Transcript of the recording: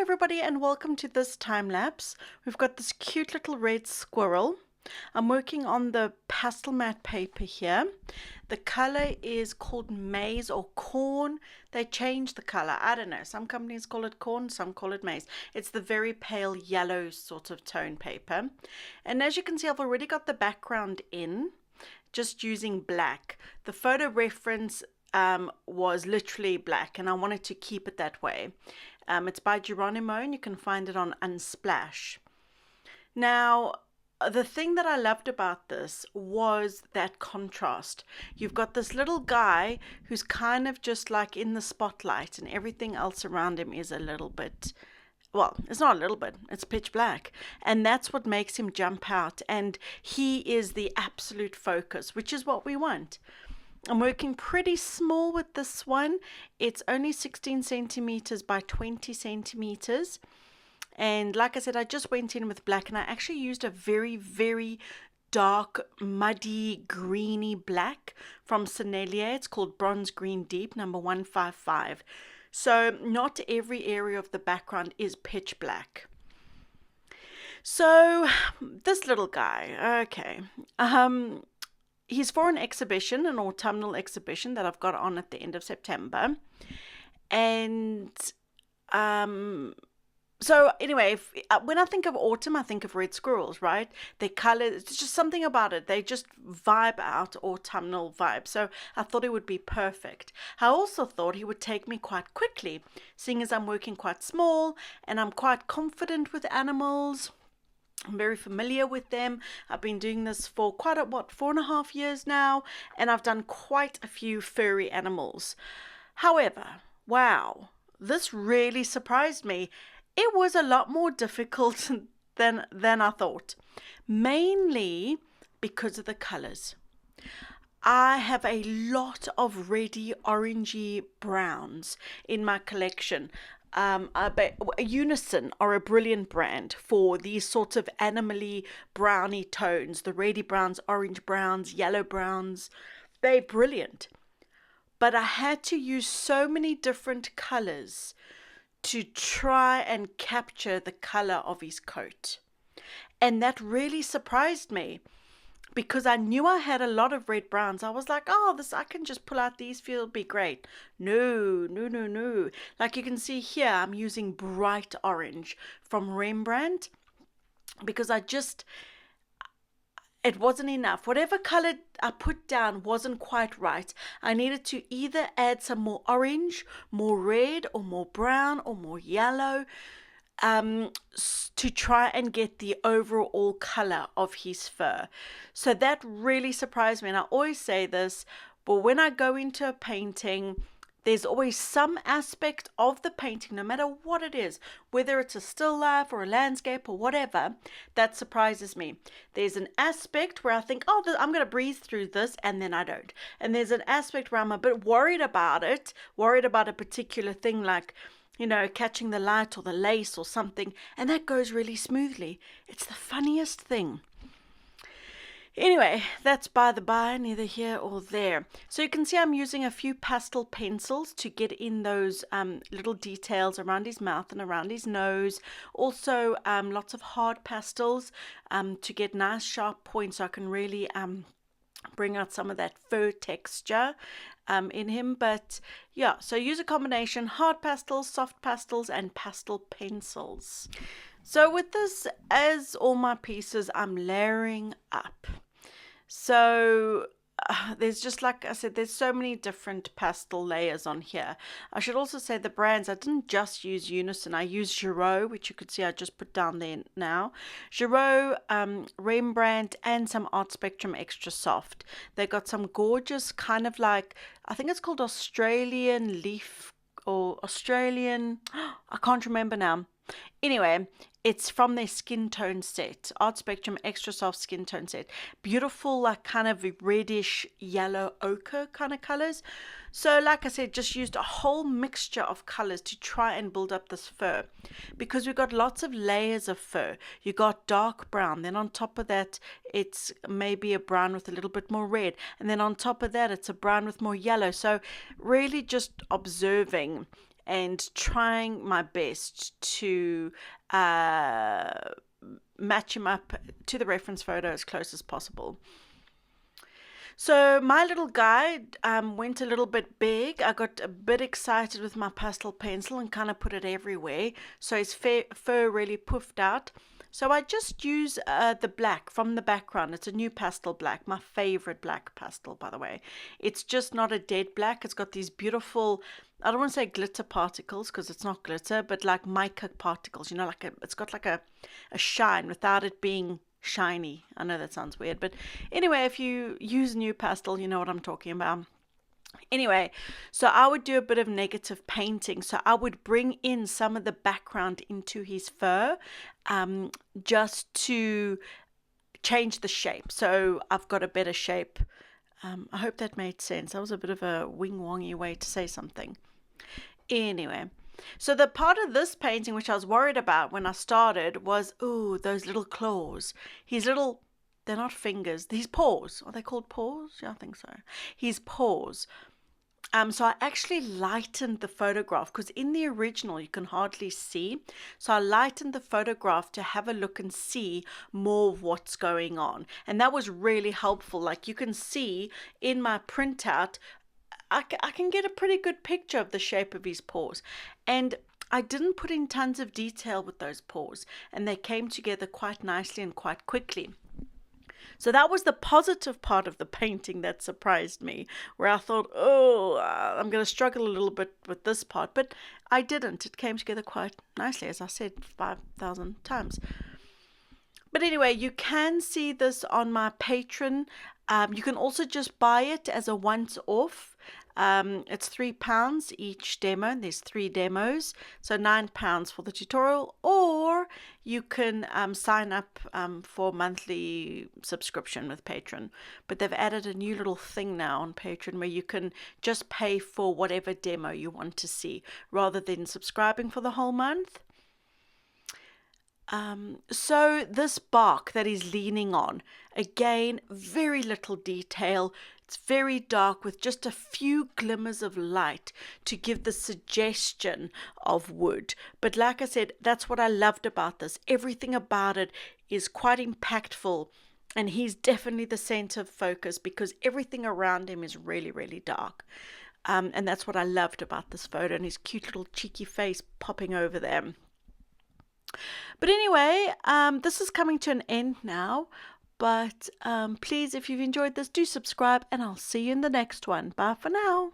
everybody and welcome to this time lapse. We've got this cute little red squirrel. I'm working on the pastel matte paper here. The color is called maize or corn. They change the color. I don't know. Some companies call it corn, some call it maize. It's the very pale yellow sort of tone paper. And as you can see, I've already got the background in, just using black. The photo reference was literally black and I wanted to keep it that way. It's by Geronimo and you can find it on Unsplash. Now, the thing that I loved about this was that contrast. You've got this little guy who's kind of just like in the spotlight and everything else around him is a little bit, well, it's not a little bit, it's pitch black. And that's what makes him jump out. And he is the absolute focus, which is what we want. I'm working pretty small with this one. It's only 16 centimeters by 20 centimeters. And like I said, I just went in with black and I actually used a very, very dark, muddy, greeny black from Sennelier. It's called Bronze Green Deep, number 155. So not every area of the background is pitch black. So this little guy, okay. He's for an exhibition, an autumnal exhibition that I've got on at the end of September. And so anyway, when I think of autumn, I think of red squirrels, right? They color, it's just something about it. They just vibe out autumnal vibe. So I thought it would be perfect. I also thought he would take me quite quickly, seeing as I'm working quite small and I'm quite confident with animals. I'm very familiar with them. I've been doing this for quite 4.5 years now, and I've done quite a few furry animals. However, wow, this really surprised me. It was a lot more difficult than I thought, mainly because of the colors. I have a lot of reddy orangey browns in my collection. Unison are a brilliant brand for these sorts of animally browny tones, the reddy browns, orange browns, yellow browns. They're brilliant. But I had to use so many different colors to try and capture the color of his coat. And that really surprised me because I knew I had a lot of red browns. I was like, oh, I can just pull out these, it'll be great. No. Like you can see here, I'm using bright orange from Rembrandt because it wasn't enough. Whatever color I put down wasn't quite right. I needed to either add some more orange, more red, or more brown, or more yellow to try and get the overall color of his fur. So that really surprised me. And I always say this, but when I go into a painting, there's always some aspect of the painting, no matter what it is, whether it's a still life or a landscape or whatever, that surprises me. There's an aspect where I think, oh, I'm going to breathe through this, and then I don't. And there's an aspect where I'm a bit worried about a particular thing, like, you know, catching the light or the lace or something, and that goes really smoothly. It's the funniest thing. Anyway, that's by the by, neither here or there. So you can see I'm using a few pastel pencils to get in those little details around his mouth and around his nose. Also, lots of hard pastels to get nice sharp points so I can really bring out some of that fur texture in him. But yeah, so use a combination: hard pastels, soft pastels, and pastel pencils. So with this, as all my pieces, I'm layering up. So there's just, like I said, there's so many different pastel layers on here. I should also say the brands, I didn't just use Unison. I used Giraud, which you could see I just put down there now. Giraud, Rembrandt, and some Art Spectrum Extra Soft. They got some gorgeous kind of like, I think it's called Australian leaf or Australian, I can't remember now. Anyway, it's from their skin tone set, Art Spectrum Extra Soft skin tone set. Beautiful, like kind of reddish yellow ochre kind of colors. So like I said, just used a whole mixture of colors to try and build up this fur, because we've got lots of layers of fur. You got dark brown, then on top of that it's maybe a brown with a little bit more red, and then on top of that it's a brown with more yellow. So really just observing and trying my best to match him up to the reference photo as close as possible. So my little guy went a little bit big. I got a bit excited with my pastel pencil and kind of put it everywhere. So his fur really puffed out. So I just use the black from the background. It's a new pastel black, my favorite black pastel, by the way. It's just not a dead black. It's got these beautiful, I don't want to say glitter particles because it's not glitter, but like mica particles, you know, it's got like a shine without it being shiny. I know that sounds weird, but anyway, if you use new pastel, you know what I'm talking about. Anyway, so I would do a bit of negative painting. So I would bring in some of the background into his fur, just to change the shape. So I've got a better shape. I hope that made sense. That was a bit of a wing-wongy way to say something. Anyway, so the part of this painting which I was worried about when I started was, ooh, those little claws. His little, they're not fingers, his paws. Are they called paws? Yeah, I think so. His paws. So I actually lightened the photograph because in the original you can hardly see. So I lightened the photograph to have a look and see more of what's going on. And that was really helpful. Like you can see in my printout, I can get a pretty good picture of the shape of his paws. And I didn't put in tons of detail with those paws. And they came together quite nicely and quite quickly. So that was the positive part of the painting that surprised me, where I thought, oh, I'm going to struggle a little bit with this part. But I didn't. It came together quite nicely, as I said 5,000 times. But anyway, you can see this on my Patreon. You can also just buy it as a once-off. It's £3 each demo. There's 3 demos, so £9 for the tutorial, or you can sign up for monthly subscription with Patreon. But they've added a new little thing now on Patreon where you can just pay for whatever demo you want to see rather than subscribing for the whole month. So this bark that he's leaning on, again, very little detail. It's very dark with just a few glimmers of light to give the suggestion of wood. But like I said, that's what I loved about this. Everything about it is quite impactful, and he's definitely the center of focus because everything around him is really, really dark. And that's what I loved about this photo, and his cute little cheeky face popping over there. But anyway, this is coming to an end now. But please, if you've enjoyed this, do subscribe, and I'll see you in the next one. Bye for now.